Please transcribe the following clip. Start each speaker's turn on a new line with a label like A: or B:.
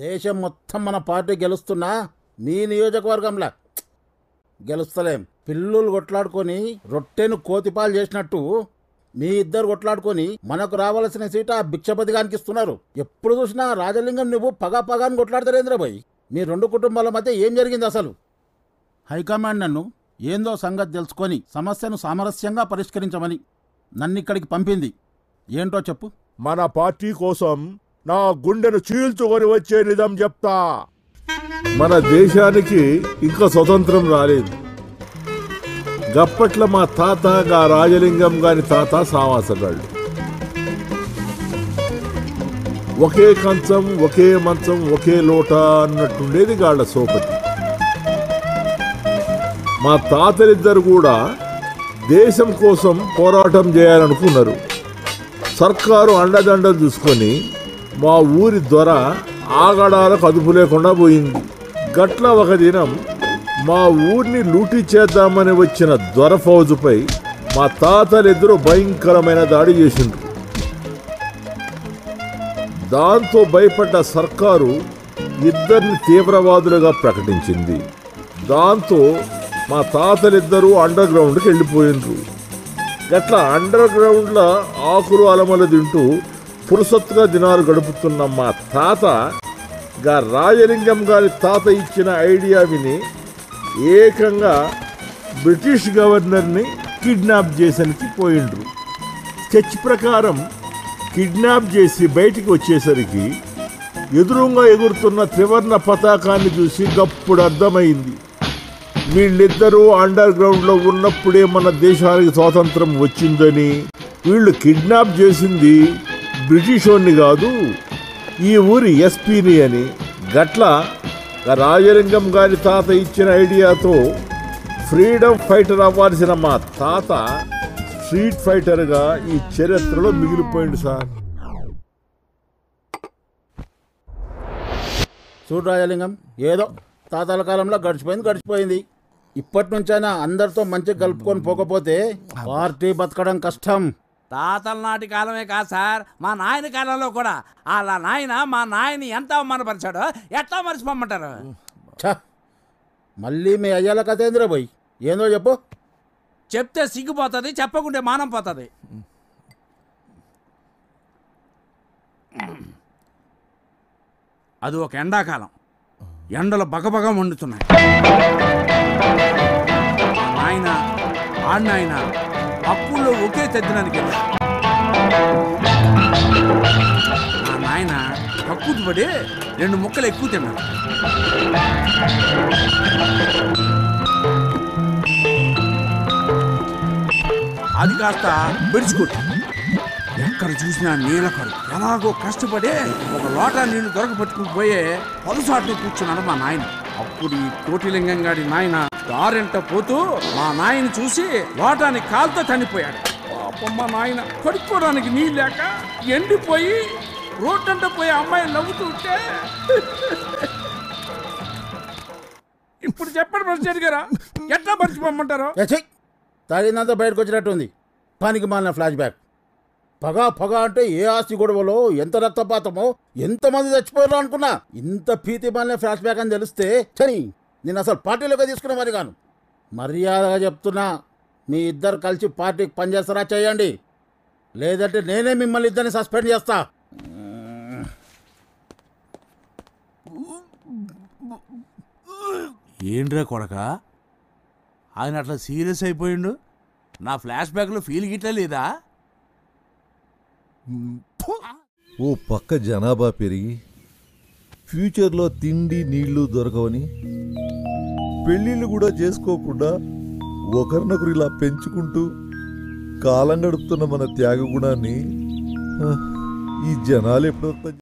A: దేశం మొత్తం మన పార్టీ గెలుస్తున్నా మీ నియోజకవర్గంలా గెలుస్తలేం. పిల్లులు కొట్లాడుకొని రొట్టెను కోతిపాలు చేసినట్టు మీ ఇద్దరు కొట్లాడుకొని మనకు రావాల్సిన సీట ఆ భిక్షపతిగానికి ఇస్తున్నారు. ఎప్పుడు చూసినా రాజలింగం నువ్వు పగాని కొట్లాడతారేంద్రబాయ్. మీ రెండు కుటుంబాల మధ్య ఏం జరిగింది అసలు? హైకమాండ్ నన్ను ఏందో సంగతి తెలుసుకొని సమస్యను సామరస్యంగా పరిష్కరించమని నన్నిక్కడికి పంపింది. ఏంటో చెప్పు.
B: మన పార్టీ కోసం నా గుండెను చీల్చుకొని వచ్చే నిజం చెప్తా. మన దేశానికి ఇంకా స్వతంత్రం రాలేదు. గప్పట్ల మా తాత గా రాజలింగం గాని తాత సావాసగాళ్ళు. ఒకే కంచం ఒకే మంచం ఒకే లోట అన్నట్టుండేది గాళ్ల సోపతి. మా తాతలిద్దరు కూడా దేశం కోసం పోరాటం చేయాలనుకున్నారు. సర్కారు అండదండ చూసుకొని మా ఊరి దొర ఆగడాలకు అదుపు లేకుండా పోయింది. గట్ల ఒక దినం మా ఊరిని లూటీ చేద్దామని వచ్చిన దొర ఫౌజుపై మా తాతలిద్దరూ భయంకరమైన దాడి చేసిండ్రు. దాంతో భయపడ్డ సర్కారు ఇద్దరిని తీవ్రవాదులుగా ప్రకటించింది. దాంతో మా తాతలిద్దరూ అండర్ గ్రౌండ్కి వెళ్ళిపోయిండ్రు. గట్లా అండర్ గ్రౌండ్లో ఆకులు అలమలు తింటూ పురుసత్తుగా దినాలు గడుపుతున్న మా తాత గా రాజలింగం గారి తాత ఇచ్చిన ఐడియా విని ఏకంగా బ్రిటిష్ గవర్నర్ని కిడ్నాప్ చేసరికి పోయిండ్రు. స్కెచ్ ప్రకారం కిడ్నాప్ చేసి బయటికి వచ్చేసరికి ఎదురుగా ఎగురుతున్న త్రివర్ణ పతాకాన్ని చూసి గప్పుడు అర్థమైంది, వీళ్ళిద్దరూ అండర్ గ్రౌండ్లో ఉన్నప్పుడే మన దేశానికి స్వాతంత్రం వచ్చిందని. వీళ్ళు కిడ్నాప్ చేసింది బ్రిటిషోన్ని కాదు, ఈ ఊరి ఎస్పీని అని. గట్ల రాజలింగం గారి తాత ఇచ్చిన ఐడియాతో ఫ్రీడమ్ ఫైటర్ అవ్వాల్సిన మా తాత స్ట్రీట్ ఫైటర్గా ఈ చరిత్రలో మిగిలిపోయింది సార్.
A: చూడు రాజలింగం, ఏదో తాతల కాలంలో గడిచిపోయింది. ఇప్పటి నుంచైనా అందరితో మంచిగా కలుపుకొని పోకపోతే పార్టీ బతకడం కష్టం.
C: తాతల నాటి కాలమే కాదు సార్, మా నాయన కాలంలో కూడా అలా మా నాయని ఎంత అవమానపరిచాడో ఎట్లా మర్చిపోమంటారు?
A: మళ్ళీ మీ అయ్యాల కథేంద్ర పోయి ఏందో చెప్పు.
C: చెప్తే సిగ్గుపోతుంది, చెప్పకుంటే మానం పోతుంది. అది ఒక ఎండాకాలం, ఎండలు బగబగ వండుతున్నాయి. నాయన ఆడినాయన అప్పుల్లో ఒకే తెద్దడానికి వెళ్ళాడు. మా నాయన కక్కుతు పడి 2 ముక్కలు ఎక్కువ తిన్నాడు. అది కాస్త బెడుచుకొట్టు. ఎక్కడ చూసినా నీళ్ళ కరువు. ఎలాగో కష్టపడి ఒక లోటా నీళ్లు దొరకపట్టుకుని పోయే పలుసాట్లు కూర్చున్నాడు మా నాయన. అప్పుడు ఈ కోటిలింగం గారి నాయన దారెంట పోతూ మా నాయన చూసి లోటాని కాలుతో చనిపోయాడు. పాపం మా నాయన కడుక్కోవడానికి నీళ్ళు లేక ఎండిపోయి రోడ్డంట పోయి అమ్మాయి నవ్వుతుంటే ఇప్పుడు చెప్పండి ప్రెసిడెంట్ గారా, ఎట్లా మర్చిపోమంటారు?
A: తాగినంత బయటకు వచ్చినట్టుంది. పనికి మాలిన ఫ్లాష్ బ్యాక్. పగ అంటే ఏ ఆస్తి గొడవలో ఎంత రక్తపాతమో ఎంతమంది చచ్చిపోయారో అనుకున్నా. ఇంత భీతి మాలిన ఫ్లాష్ బ్యాక్ అని తెలిస్తే చని నేను అసలు పార్టీలోకి తీసుకున్న మరి కాను. మర్యాదగా చెప్తున్నా, మీ ఇద్దరు కలిసి పార్టీకి పనిచేస్తారా చేయండి, లేదంటే నేనే మిమ్మల్ని ఇద్దరిని సస్పెండ్ చేస్తా.
C: ఏంట్రా కొడక, ఆయన అట్లా సీరియస్ అయిపోయిండు? నా ఫ్లాష్ బ్యాక్లో ఫీల్ గిట్లా లేదా?
D: ఓ పక్క జనాభా పెరిగి ఫ్యూచర్లో తిండి నీళ్లు దొరకవని పెళ్ళిళ్ళు కూడా చేసుకోకుండా ఒకరినొకరు ఇలా పెంచుకుంటూ కాలం గడుపుతున్న మన త్యాగ గుణాన్ని ఈ జనాలు ఎప్పుడో